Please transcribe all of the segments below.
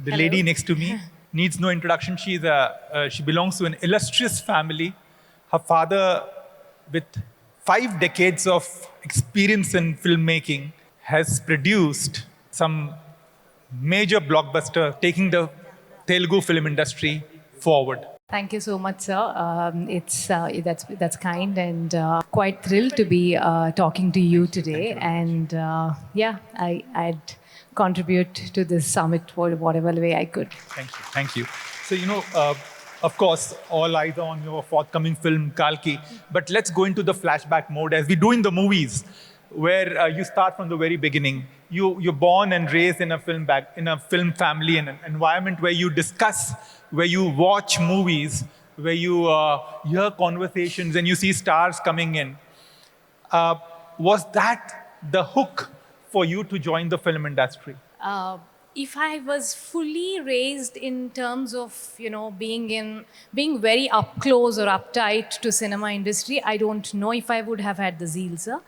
The Hello. lady next to me needs no introduction. She belongs to an illustrious family. Her father, with 5 decades of experience in filmmaking, has produced some major blockbuster, taking the Telugu film industry forward. Thank you so much, sir. It's that's kind and quite thrilled to be talking to you today. And yeah, I'd contribute to this summit for whatever way I could. Thank you. Thank you. So, of course, all eyes are on your forthcoming film, Kalki. But let's go into the flashback mode as we do in the movies, where you start from the very beginning. You're born and raised in a film family, in an environment where you discuss, where you watch movies, where you hear conversations and you see stars coming in. Was that the hook for you to join the film industry? If I was fully raised in terms of being very up close or uptight to cinema industry, I don't know if I would have had the zeal, sir.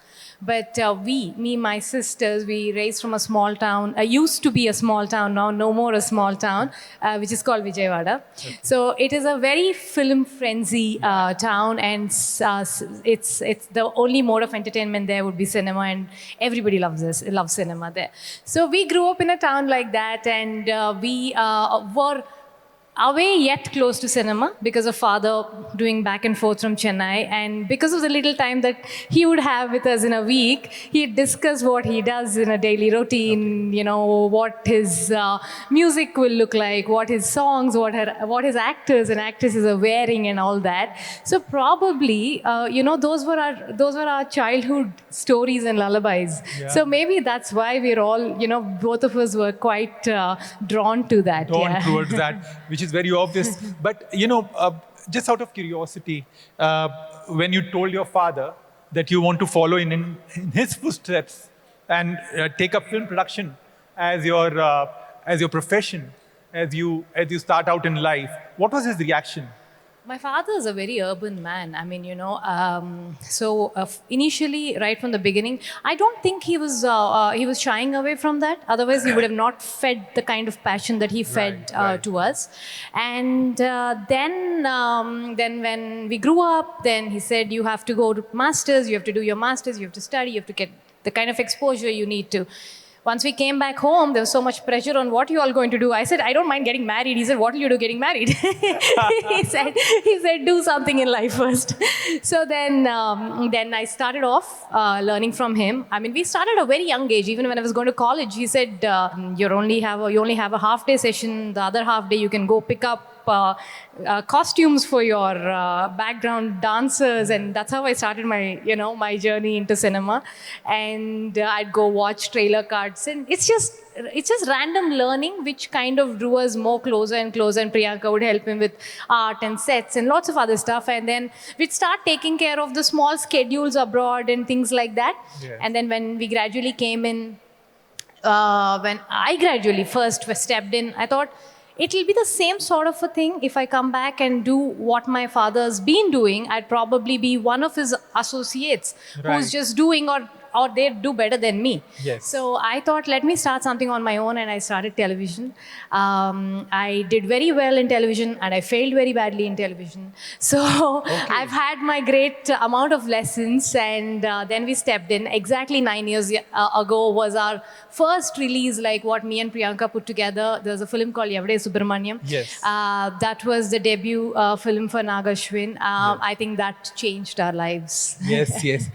But my sisters, we raised from a small town. Used to be a small town, now no more a small town, which is called Vijayawada. Okay. So it is a very film frenzy town, and it's the only mode of entertainment there would be cinema, and everybody loves cinema there. So we grew up in a town like that, and we were away yet close to cinema because of father doing back and forth from Chennai, and because of the little time that he would have with us in a week, he'd discuss what he does in a daily routine, what his music will look like, what his songs, what his actors and actresses are wearing and all that. So probably, those were our childhood stories and lullabies. Yeah. So maybe that's why we're all, both of us were quite drawn to that. Drawn towards that, which is very obvious. But, just out of curiosity, when you told your father that you want to follow in his footsteps and take up film production as your profession, as you start out in life, what was his reaction? My father is a very urban man. I mean, initially, right from the beginning, I don't think he was shying away from that. Otherwise, he would have not fed the kind of passion that he fed to us. And then when we grew up, then he said, you have to go to masters, you have to do your masters, you have to study, you have to get the kind of exposure you need to. Once we came back home, there was so much pressure on what you all going to do. I said, I don't mind getting married. He said, what will you do getting married? he said, do something in life first. So then I started off learning from him. I mean, we started at a very young age. Even when I was going to college, he said, you only have a half-day session. The other half-day, you can go pick up costumes for your background dancers, and that's how I started my journey into cinema. And I'd go watch trailer cards, and it's just random learning which kind of drew us more closer and closer. And Priyanka would help him with art and sets and lots of other stuff. And then we'd start taking care of the small schedules abroad and things like that. Yes. And then when we gradually came in, when I gradually first stepped in, I thought, it will be the same sort of a thing if I come back and do what my father's been doing. I'd probably be one of his associates who's just doing or they do better than me. Yes. So I thought, let me start something on my own, and I started television. I did very well in television, and I failed very badly in television. So I've had my great amount of lessons, and then we stepped in. Exactly 9 years ago was our first release, like what me and Priyanka put together. There was a film called Yavade Subramanyam. Yes. That was the debut film for Nagashwin. Yes. I think that changed our lives. Yes, yes.